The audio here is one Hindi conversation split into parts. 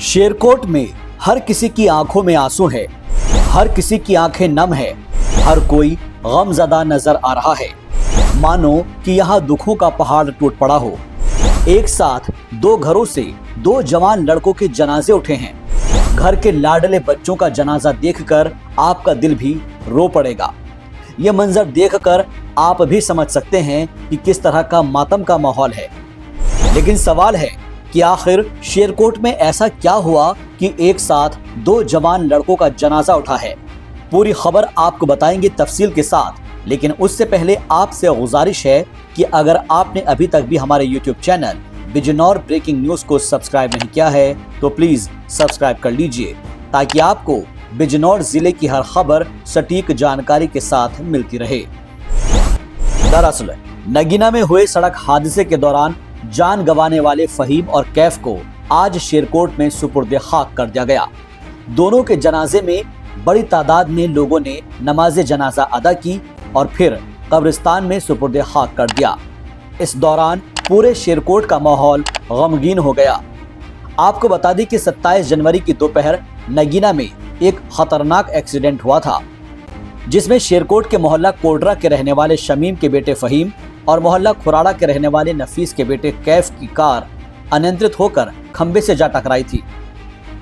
शेरकोट में हर किसी की आंखों में आंसू है, हर किसी की आंखें नम है, हर कोई गमज़दा नजर आ रहा है। मानो कि यहाँ दुखों का पहाड़ टूट पड़ा हो। एक साथ दो घरों से दो जवान लड़कों के जनाजे उठे हैं। घर के लाडले बच्चों का जनाजा देखकर आपका दिल भी रो पड़ेगा। ये मंजर देखकर आप भी समझ सकते हैं कि किस तरह का मातम का माहौल है। लेकिन सवाल है कि आखिर शेरकोट में ऐसा क्या हुआ कि एक साथ दो जवान लड़कों का जनाजा उठा है। पूरी खबर आपको बताएंगे तफसील के साथ, लेकिन उससे पहले आपसे गुजारिश है कि अगर आपने अभी तक भी हमारे YouTube channel Bijnor breaking news को सब्सक्राइब नहीं किया है तो प्लीज सब्सक्राइब कर लीजिए, ताकि आपको बिजनौर जिले की हर खबर सटीक जानकारी के साथ मिलती रहे। दरअसल नगीना में हुए सड़क हादसे के दौरान जान गंवाने वाले फहीम और कैफ को आज शेरकोट में सुपुर्द खाक कर दिया गया। दोनों के जनाजे में बड़ी तादाद में लोगों ने नमाज जनाजा अदा की और फिर कब्रिस्तान में सुपुर्द खाक कर दिया। इस दौरान पूरे शेरकोट का माहौल गमगीन हो गया। आपको बता दें कि 27 जनवरी की दोपहर नगीना में एक खतरनाक एक्सीडेंट हुआ था, जिसमें शेरकोट के मोहल्ला कोडरा के रहने वाले शमीम के बेटे फहीम और मोहल्ला खुराड़ा के रहने वाले नफीस के बेटे कैफ की कार अनियंत्रित होकर खंबे से जा टकराई थी।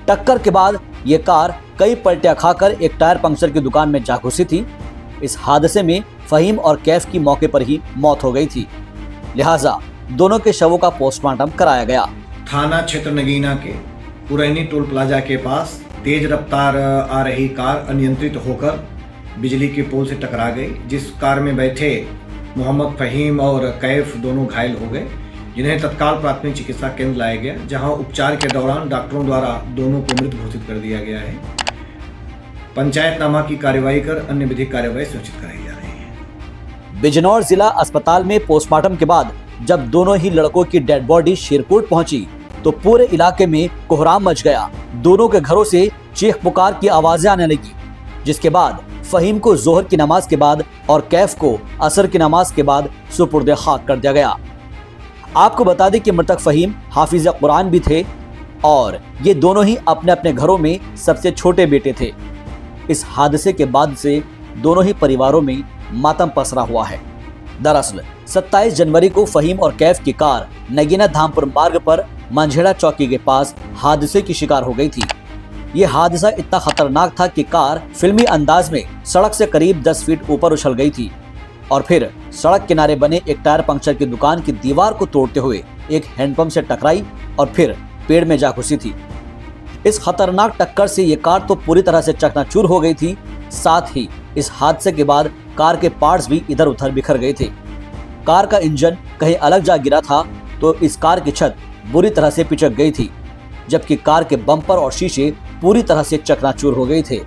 टक्कर के बाद ये कार कई पलटियां खाकर एक टायर पंक्चर की दुकान में जा घुसी थी। इस हादसे में फहीम और कैफ की मौके पर ही मौत हो गई थी, लिहाजा दोनों के शवों का पोस्टमार्टम कराया गया। थाना क्षेत्र नगीना के पुरैनी टोल प्लाजा के पास तेज रफ्तार आ रही कार अनियंत्रित होकर बिजली के पोल से टकरा गई, जिस कार में बैठे मोहम्मद फहीम और कैफ दोनों घायल हो गए, जिन्हें तत्काल प्राथमिक चिकित्सा केंद्र लाया गया, जहां उपचार के दौरान डॉक्टरों द्वारा दोनों को मृत घोषित कर दिया गया है। पंचायतनामा की कार्यवाही कर अन्य विधिक कार्यवाही सुनिश्चित कराई जा रही है। बिजनौर जिला अस्पताल में पोस्टमार्टम के बाद जब दोनों ही लड़कों की डेड बॉडी शेरकोट पहुंची तो पूरे इलाके में कोहराम मच गया। दोनों के घरों से चीख पुकार की आवाजें आने लगी, जिसके बाद फहीम को जोहर की नमाज के बाद और कैफ को असर की नमाज के बाद सुपुर्द खाक कर दिया गया। आपको बता दें कि मृतक फहीम हाफिज कुरान भी थे और ये दोनों ही अपने अपने घरों में सबसे छोटे बेटे थे। इस हादसे के बाद से दोनों ही परिवारों में मातम पसरा हुआ है। दरअसल 27 जनवरी को फहीम और कैफ की कार नगीना धामपुर मार्ग पर मंझेड़ा चौकी के पास हादसे की शिकार हो गई थी। ये हादसा इतना खतरनाक था कि कार फिल्मी अंदाज में सड़क से करीब 10 फीट ऊपर उछल गई थी और फिर सड़क किनारे बने एक टायर पंक्चर की दुकान की दीवार को तोड़ते हुए एक हैंडपंप से टकराई और फिर पेड़ में जा घुसी थी। इस खतरनाक टक्कर से ये कार तो पूरी तरह से चकनाचूर हो गई थी। साथ ही इस हादसे के बाद कार के पार्ट्स भी इधर उधर बिखर गए थे। कार का इंजन कहीं अलग जा गिरा था तो इस कार की छत बुरी तरह से पिचक गई थी, जबकि कार के बम्पर और शीशे पूरी तरह से चकनाचूर हो गए थे।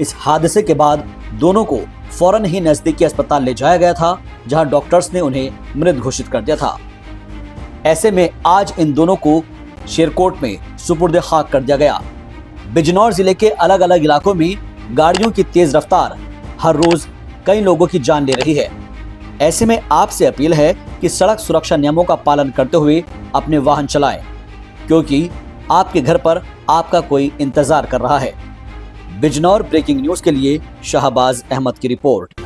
इस हादसे के बाद दोनों को फौरन ही नजदीकी अस्पताल ले जाया गया था, जहां डॉक्टर्स ने उन्हें मृत घोषित कर दिया था। ऐसे में आज इन दोनों को शेरकोट में सुपुर्द खाक कर दिया गया। बिजनौर जिले के अलग अलग इलाकों में गाड़ियों की तेज रफ्तार हर रोज कई लोगों की जान ले रही है। ऐसे में आपसे अपील है कि सड़क सुरक्षा नियमों का पालन करते हुए अपने वाहन चलाएं, क्योंकि आपके घर पर आपका कोई इंतजार कर रहा है। बिजनौर ब्रेकिंग न्यूज के लिए शाहबाज अहमद की रिपोर्ट।